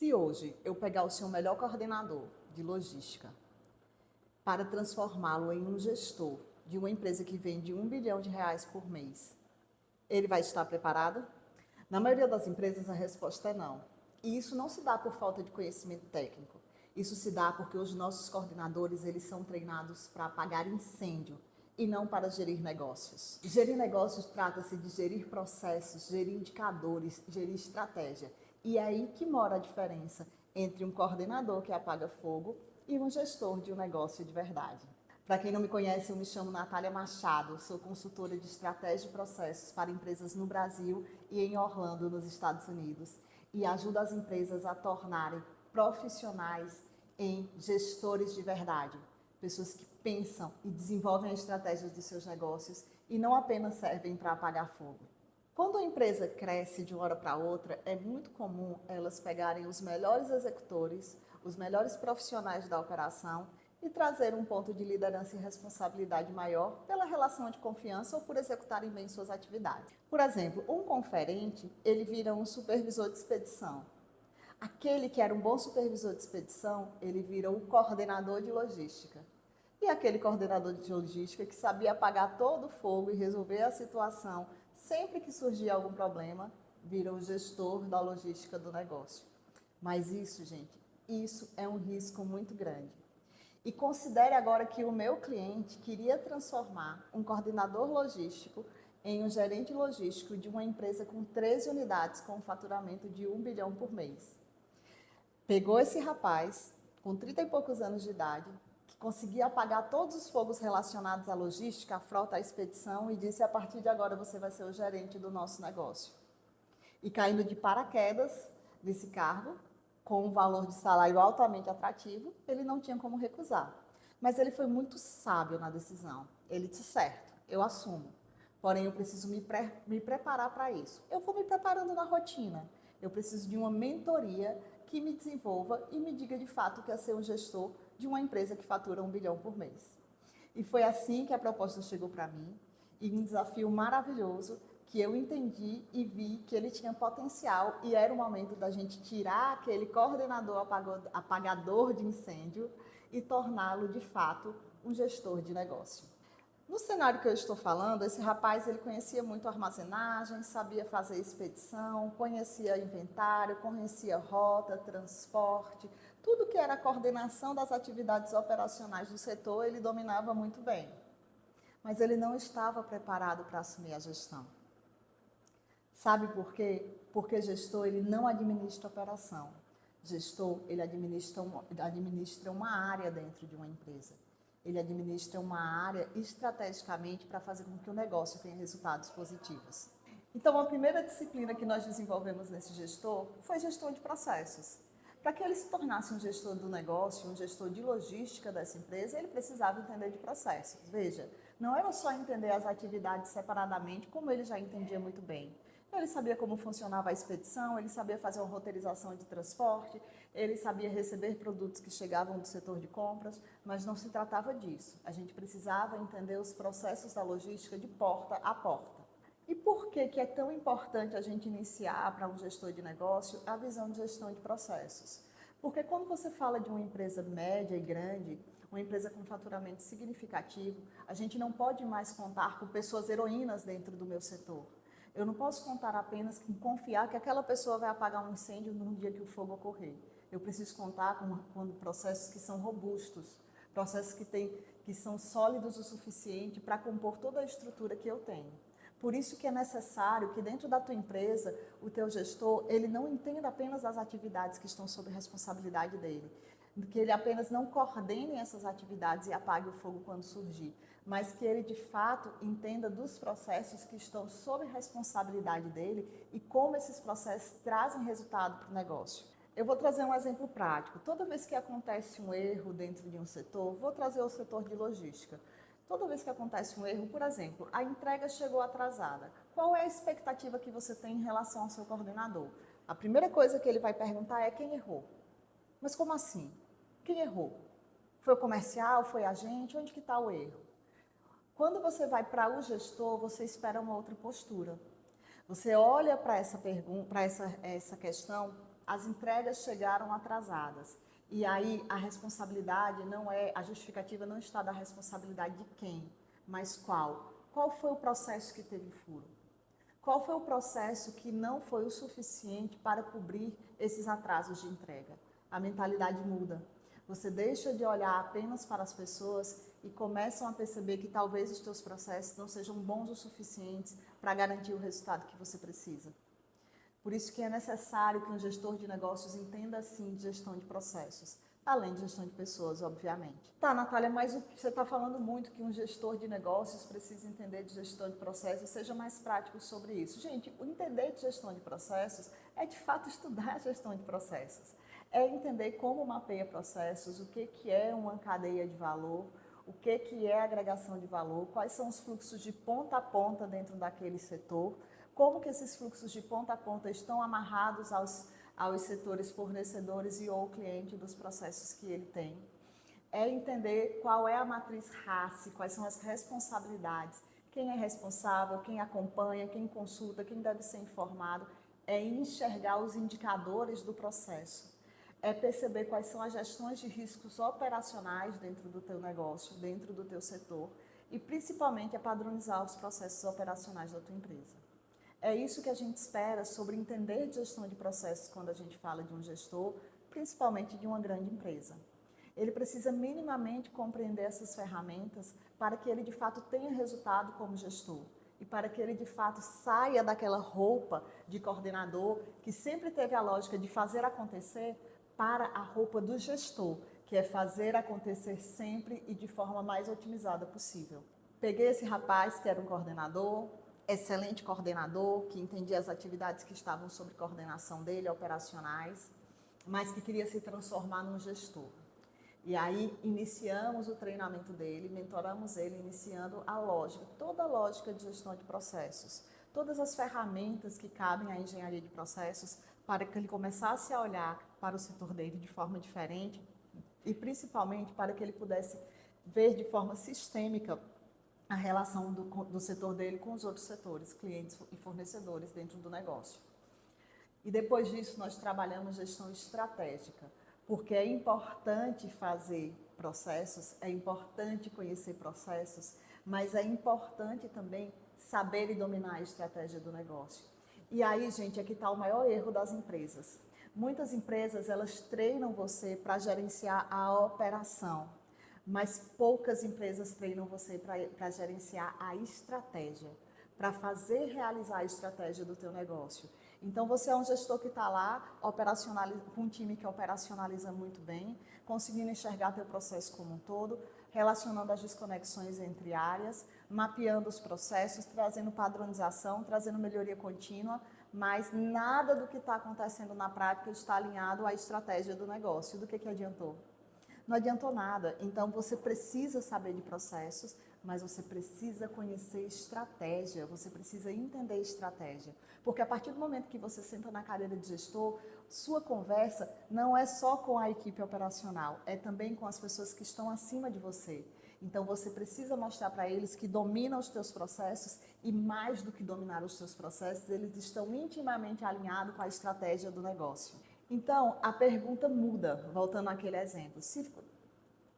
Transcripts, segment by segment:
Se hoje eu pegar o seu melhor coordenador de logística para transformá-lo em um gestor de uma empresa que vende R$ 1 bilhão por mês, ele vai estar preparado? Na maioria das empresas a resposta é não. E isso não se dá por falta de conhecimento técnico. Isso se dá porque os nossos coordenadores, eles são treinados para apagar incêndio e não para gerir negócios. Gerir negócios trata-se de gerir processos, gerir indicadores, gerir estratégia. E é aí que mora a diferença entre um coordenador que apaga fogo e um gestor de um negócio de verdade. Para quem não me conhece, eu me chamo Natália Machado, sou consultora de estratégia e processos para empresas no Brasil e em Orlando, nos Estados Unidos, e ajudo as empresas a tornarem profissionais em gestores de verdade, pessoas que pensam e desenvolvem as estratégias dos seus negócios e não apenas servem para apagar fogo. Quando a empresa cresce de uma hora para outra, é muito comum elas pegarem os melhores executores, os melhores profissionais da operação e trazer um ponto de liderança e responsabilidade maior pela relação de confiança ou por executarem bem suas atividades. Por exemplo, um conferente, ele vira um supervisor de expedição. Aquele que era um bom supervisor de expedição, ele vira o coordenador de logística. E aquele coordenador de logística que sabia apagar todo o fogo e resolver a situação sempre que surgia algum problema, vira o gestor da logística do negócio. Mas isso, gente, isso é um risco muito grande. E considere agora que o meu cliente queria transformar um coordenador logístico em um gerente logístico de uma empresa com 13 unidades com um faturamento de 1 bilhão por mês. Pegou esse rapaz, com 30 e poucos anos de idade, que conseguia apagar todos os fogos relacionados à logística, à frota, à expedição, e disse: a partir de agora você vai ser o gerente do nosso negócio. E caindo de paraquedas nesse cargo, com um valor de salário altamente atrativo, ele não tinha como recusar. Mas ele foi muito sábio na decisão. Ele disse: certo, eu assumo. Porém, eu preciso me preparar para isso. Eu vou me preparando na rotina. Eu preciso de uma mentoria que me desenvolva e me diga de fato que é ser um gestor de uma empresa que fatura 1 bilhão por mês. E foi assim que a proposta chegou para mim, e um desafio maravilhoso que eu entendi e vi que ele tinha potencial e era o momento da gente tirar aquele coordenador apagador de incêndio e torná-lo de fato um gestor de negócio. No cenário que eu estou falando, esse rapaz ele conhecia muito armazenagem, sabia fazer expedição, conhecia inventário, conhecia rota, transporte, tudo que era a coordenação das atividades operacionais do setor ele dominava muito bem. Mas ele não estava preparado para assumir a gestão. Sabe por quê? Porque gestor ele não administra operação. Gestor ele administra uma área dentro de uma empresa. Ele administra uma área estrategicamente para fazer com que o negócio tenha resultados positivos. Então, a primeira disciplina que nós desenvolvemos nesse gestor foi gestão de processos. Para que ele se tornasse um gestor do negócio, um gestor de logística dessa empresa, ele precisava entender de processos. Veja, não era só entender as atividades separadamente, como ele já entendia muito bem. Ele sabia como funcionava a expedição, ele sabia fazer uma roteirização de transporte, ele sabia receber produtos que chegavam do setor de compras, mas não se tratava disso. A gente precisava entender os processos da logística de porta a porta. E por que é tão importante a gente iniciar para um gestor de negócio a visão de gestão de processos? Porque quando você fala de uma empresa média e grande, uma empresa com faturamento significativo, a gente não pode mais contar com pessoas heroínas dentro do meu setor. Eu não posso contar apenas com confiar que aquela pessoa vai apagar um incêndio no dia que o fogo ocorrer. Eu preciso contar com processos que são robustos, processos que são sólidos o suficiente para compor toda a estrutura que eu tenho. Por isso que é necessário que dentro da tua empresa, o teu gestor, ele não entenda apenas as atividades que estão sob responsabilidade dele, que ele apenas não coordene essas atividades e apague o fogo quando surgir, mas que ele de fato entenda dos processos que estão sob responsabilidade dele e como esses processos trazem resultado para o negócio. Eu vou trazer um exemplo prático. Toda vez que acontece um erro dentro de um setor, vou trazer o setor de logística. Toda vez que acontece um erro, por exemplo, a entrega chegou atrasada. Qual é a expectativa que você tem em relação ao seu coordenador? A primeira coisa que ele vai perguntar é quem errou. Mas como assim? Quem errou? Foi o comercial? Foi a gente? Onde que está o erro? Quando você vai para o gestor, você espera uma outra postura. Você olha para essa pergunta, para essa questão as entregas chegaram atrasadas. E aí a responsabilidade não é, a justificativa não está da responsabilidade de quem, mas qual. Qual foi o processo que teve furo? Qual foi o processo que não foi o suficiente para cobrir esses atrasos de entrega? A mentalidade muda. Você deixa de olhar apenas para as pessoas e começam a perceber que talvez os teus processos não sejam bons o suficientes para garantir o resultado que você precisa. Por isso que é necessário que um gestor de negócios entenda, sim, de gestão de processos, além de gestão de pessoas, obviamente. Tá, Natália, mas você está falando muito que um gestor de negócios precisa entender de gestão de processos, seja mais prático sobre isso. Gente, o entender de gestão de processos é, de fato, estudar a gestão de processos. É entender como mapeia processos, o que é uma cadeia de valor, o que é agregação de valor, quais são os fluxos de ponta a ponta dentro daquele setor, como que esses fluxos de ponta a ponta estão amarrados aos setores fornecedores e ou cliente dos processos que ele tem. É entender qual é a matriz RACE, quais são as responsabilidades, quem é responsável, quem acompanha, quem consulta, quem deve ser informado. É enxergar os indicadores do processo. É perceber quais são as gestões de riscos operacionais dentro do teu negócio, dentro do teu setor e principalmente é padronizar os processos operacionais da tua empresa. É isso que a gente espera sobre entender de gestão de processos quando a gente fala de um gestor, principalmente de uma grande empresa. Ele precisa minimamente compreender essas ferramentas para que ele de fato tenha resultado como gestor e para que ele de fato saia daquela roupa de coordenador que sempre teve a lógica de fazer acontecer para a roupa do gestor, que é fazer acontecer sempre e de forma mais otimizada possível. Peguei esse rapaz que era um coordenador, excelente coordenador, que entendia as atividades que estavam sob coordenação dele, operacionais, mas que queria se transformar num gestor. E aí iniciamos o treinamento dele, mentoramos ele, iniciando a lógica, toda a lógica de gestão de processos, todas as ferramentas que cabem à engenharia de processos para que ele começasse a olhar para o setor dele de forma diferente e principalmente para que ele pudesse ver de forma sistêmica a relação do setor dele com os outros setores, clientes e fornecedores dentro do negócio. E depois disso nós trabalhamos gestão estratégica, porque é importante fazer processos, é importante conhecer processos, mas é importante também saber e dominar a estratégia do negócio. E aí, gente, aqui está o maior erro das empresas. Muitas empresas, elas treinam você para gerenciar a operação, mas poucas empresas treinam você para gerenciar a estratégia, para fazer realizar a estratégia do teu negócio. Então, você é um gestor que está lá com um time que operacionaliza muito bem, conseguindo enxergar teu processo como um todo, relacionando as desconexões entre áreas, mapeando os processos, trazendo padronização, trazendo melhoria contínua, mas nada do que está acontecendo na prática está alinhado à estratégia do negócio. Do que adiantou? Não adiantou nada. Então, você precisa saber de processos, mas você precisa conhecer estratégia, você precisa entender estratégia. Porque a partir do momento que você senta na cadeira de gestor, sua conversa não é só com a equipe operacional, é também com as pessoas que estão acima de você. Então, você precisa mostrar para eles que dominam os teus processos e, mais do que dominar os teus processos, eles estão intimamente alinhados com a estratégia do negócio. Então, a pergunta muda, voltando àquele exemplo. Se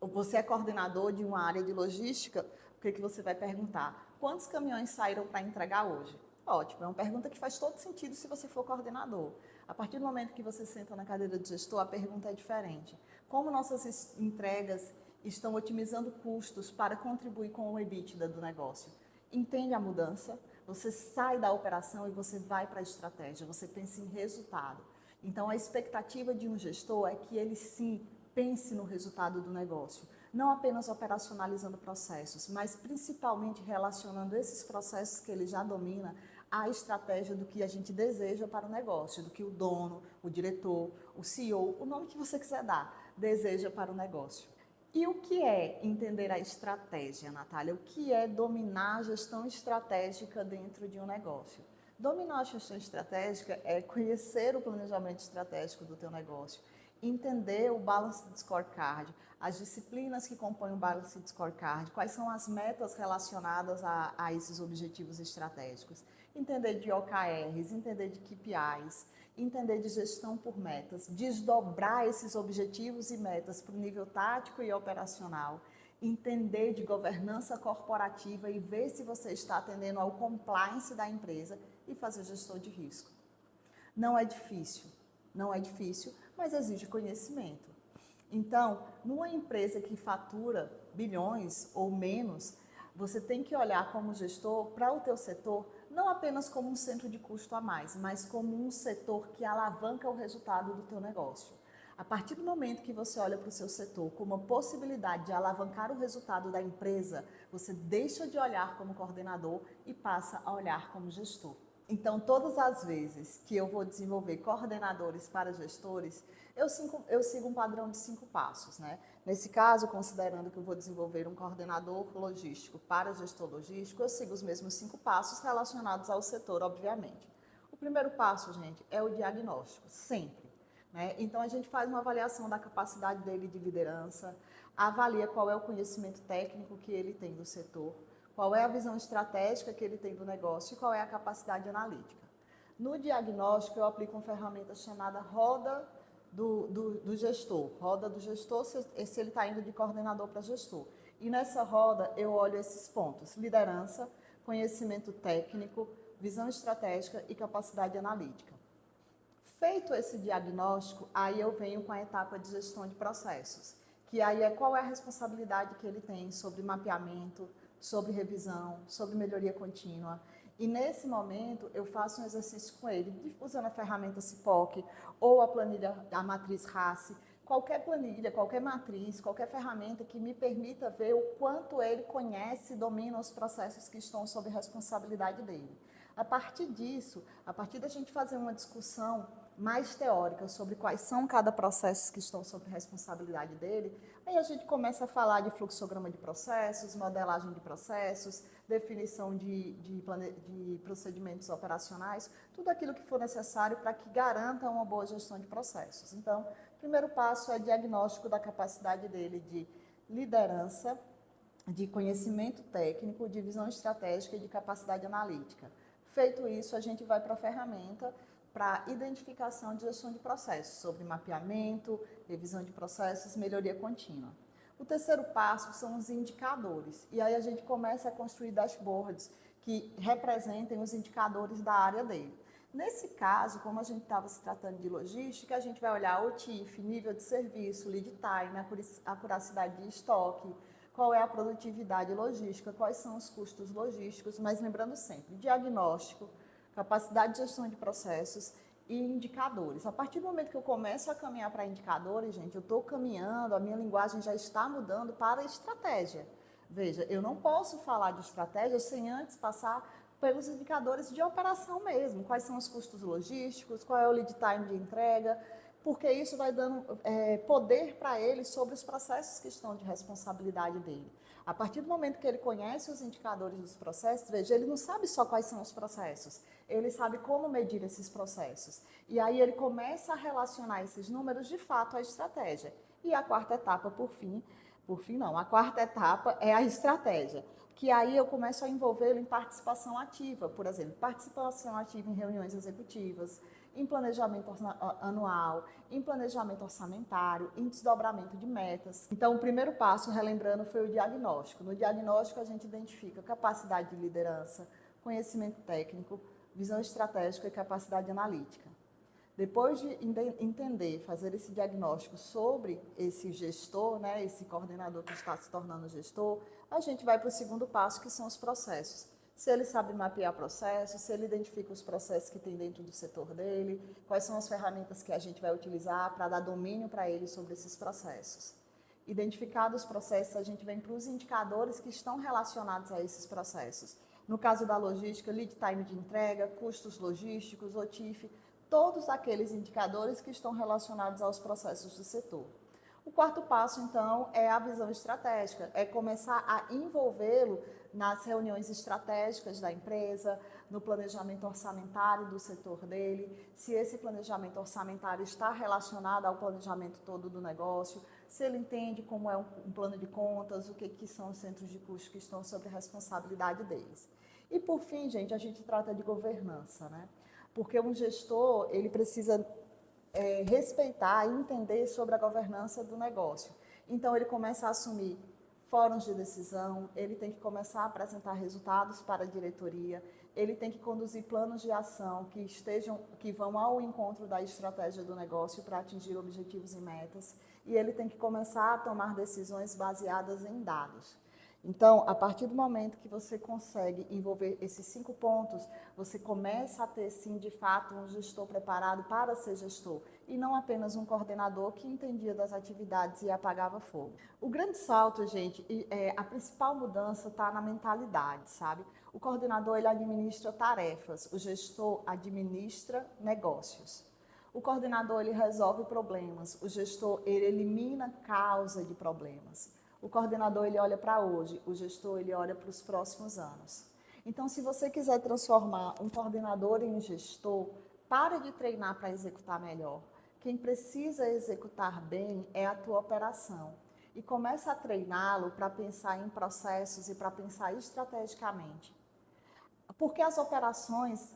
você é coordenador de uma área de logística, o que você vai perguntar? Quantos caminhões saíram para entregar hoje? Ótimo, é uma pergunta que faz todo sentido se você for coordenador. A partir do momento que você senta na cadeira de gestor, a pergunta é diferente. Como nossas entregas estão otimizando custos para contribuir com o EBITDA do negócio? Entende a mudança? Você sai da operação e você vai para a estratégia, você pensa em resultado. Então, a expectativa de um gestor é que ele sim pense no resultado do negócio, não apenas operacionalizando processos, mas principalmente relacionando esses processos que ele já domina à estratégia do que a gente deseja para o negócio, do que o dono, o diretor, o CEO, o nome que você quiser dar, deseja para o negócio. E o que é entender a estratégia, Natália? O que é dominar a gestão estratégica dentro de um negócio? Dominar a gestão estratégica é conhecer o planejamento estratégico do teu negócio, entender o Balanced Scorecard, as disciplinas que compõem o Balanced Scorecard, quais são as metas relacionadas a esses objetivos estratégicos, entender de OKRs, entender de KPIs, entender de gestão por metas, desdobrar esses objetivos e metas para o nível tático e operacional, entender de governança corporativa e ver se você está atendendo ao compliance da empresa e fazer gestor de risco. Não é difícil, mas exige conhecimento. Então, numa empresa que fatura bilhões ou menos, você tem que olhar como gestor para o teu setor não apenas como um centro de custo a mais, mas como um setor que alavanca o resultado do teu negócio. A partir do momento que você olha para o seu setor como uma possibilidade de alavancar o resultado da empresa, você deixa de olhar como coordenador e passa a olhar como gestor. Então, todas as vezes que eu vou desenvolver coordenadores para gestores, eu sigo um padrão de 5 passos, né? Nesse caso, considerando que eu vou desenvolver um coordenador logístico para gestor logístico, eu sigo os mesmos 5 passos relacionados ao setor, obviamente. O primeiro passo, gente, é o diagnóstico, sempre, né? Então, a gente faz uma avaliação da capacidade dele de liderança, avalia qual é o conhecimento técnico que ele tem do setor, qual é a visão estratégica que ele tem do negócio e qual é a capacidade analítica. No diagnóstico, eu aplico uma ferramenta chamada roda do gestor. Roda do gestor, se ele está indo de coordenador para gestor. E nessa roda, eu olho esses pontos: liderança, conhecimento técnico, visão estratégica e capacidade analítica. Feito esse diagnóstico, aí eu venho com a etapa de gestão de processos, que aí é qual é a responsabilidade que ele tem sobre mapeamento, sobre revisão, sobre melhoria contínua. E nesse momento eu faço um exercício com ele, usando a ferramenta CIPOC ou a planilha, a matriz RACE, qualquer planilha, qualquer matriz, qualquer ferramenta que me permita ver o quanto ele conhece e domina os processos que estão sob responsabilidade dele. A partir disso, a partir da gente fazer uma discussão mais teórica sobre quais são cada processo que estão sob responsabilidade dele, aí a gente começa a falar de fluxograma de processos, modelagem de processos, definição de procedimentos operacionais, tudo aquilo que for necessário para que garanta uma boa gestão de processos. Então, o primeiro passo é diagnóstico da capacidade dele de liderança, de conhecimento técnico, de visão estratégica e de capacidade analítica. Feito isso, a gente vai para a ferramenta para identificação de gestão de processos, sobre mapeamento, revisão de processos, melhoria contínua. O terceiro passo são os indicadores, e aí a gente começa a construir dashboards que representem os indicadores da área dele. Nesse caso, como a gente estava se tratando de logística, a gente vai olhar o TIF, nível de serviço, lead time, acuracidade de estoque, qual é a produtividade logística, quais são os custos logísticos, mas lembrando sempre, diagnóstico, capacidade de gestão de processos e indicadores. A partir do momento que eu começo a caminhar para indicadores, gente, eu estou caminhando, a minha linguagem já está mudando para estratégia. Veja, eu não posso falar de estratégia sem antes passar pelos indicadores de operação mesmo. Quais são os custos logísticos, qual é o lead time de entrega, porque isso vai dando poder para ele sobre os processos que estão de responsabilidade dele. A partir do momento que ele conhece os indicadores dos processos, veja, ele não sabe só quais são os processos, ele sabe como medir esses processos. E aí ele começa a relacionar esses números de fato à estratégia. E a quarta etapa, a quarta etapa é a estratégia, que aí eu começo a envolvê-lo em participação ativa, por exemplo, participação ativa em reuniões executivas, em planejamento anual, em planejamento orçamentário, em desdobramento de metas. Então, o primeiro passo, relembrando, foi o diagnóstico. No diagnóstico, a gente identifica capacidade de liderança, conhecimento técnico, visão estratégica e capacidade analítica. Depois de entender, fazer esse diagnóstico sobre esse gestor, né, esse coordenador que está se tornando gestor, a gente vai para o segundo passo, que são os processos. Se ele sabe mapear processos, se ele identifica os processos que tem dentro do setor dele, quais são as ferramentas que a gente vai utilizar para dar domínio para ele sobre esses processos. Identificados os processos, a gente vem para os indicadores que estão relacionados a esses processos. No caso da logística, lead time de entrega, custos logísticos, OTIF, todos aqueles indicadores que estão relacionados aos processos do setor. O quarto passo, então, é a visão estratégica, é começar a envolvê-lo nas reuniões estratégicas da empresa, no planejamento orçamentário do setor dele, se esse planejamento orçamentário está relacionado ao planejamento todo do negócio, se ele entende como é um plano de contas, o que são os centros de custos que estão sob a responsabilidade deles. E, por fim, gente, a gente trata de governança, né? Porque um gestor, ele precisa respeitar e entender sobre a governança do negócio. Então, ele começa a assumir fóruns de decisão, ele tem que começar a apresentar resultados para a diretoria, ele tem que conduzir planos de ação que vão ao encontro da estratégia do negócio para atingir objetivos e metas, e ele tem que começar a tomar decisões baseadas em dados. Então, a partir do momento que você consegue envolver esses 5 pontos, você começa a ter, sim, de fato, um gestor preparado para ser gestor, e não apenas um coordenador que entendia das atividades e apagava fogo. O grande salto, gente, a principal mudança está na mentalidade, sabe? O coordenador, ele administra tarefas, o gestor administra negócios. O coordenador, ele resolve problemas, o gestor, ele elimina causa de problemas. O coordenador, ele olha para hoje, o gestor, ele olha para os próximos anos. Então, se você quiser transformar um coordenador em um gestor, pare de treinar para executar melhor. Quem precisa executar bem é a tua operação. E começa a treiná-lo para pensar em processos e para pensar estrategicamente. Porque as operações,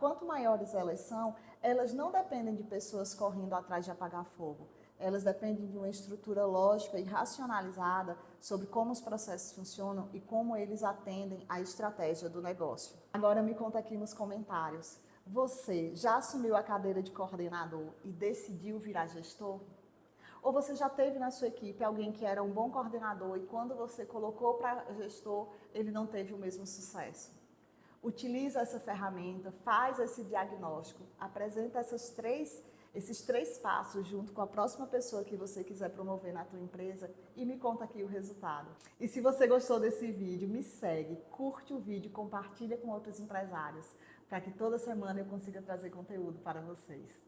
quanto maiores elas são, elas não dependem de pessoas correndo atrás de apagar fogo. Elas dependem de uma estrutura lógica e racionalizada sobre como os processos funcionam e como eles atendem à estratégia do negócio. Agora me conta aqui nos comentários, você já assumiu a cadeira de coordenador e decidiu virar gestor? Ou você já teve na sua equipe alguém que era um bom coordenador e quando você colocou para gestor, ele não teve o mesmo sucesso? Utiliza essa ferramenta, faz esse diagnóstico, apresenta esses três passos junto com a próxima pessoa que você quiser promover na tua empresa e me conta aqui o resultado. E se você gostou desse vídeo, me segue, curte o vídeo, compartilha com outros empresários, para que toda semana eu consiga trazer conteúdo para vocês.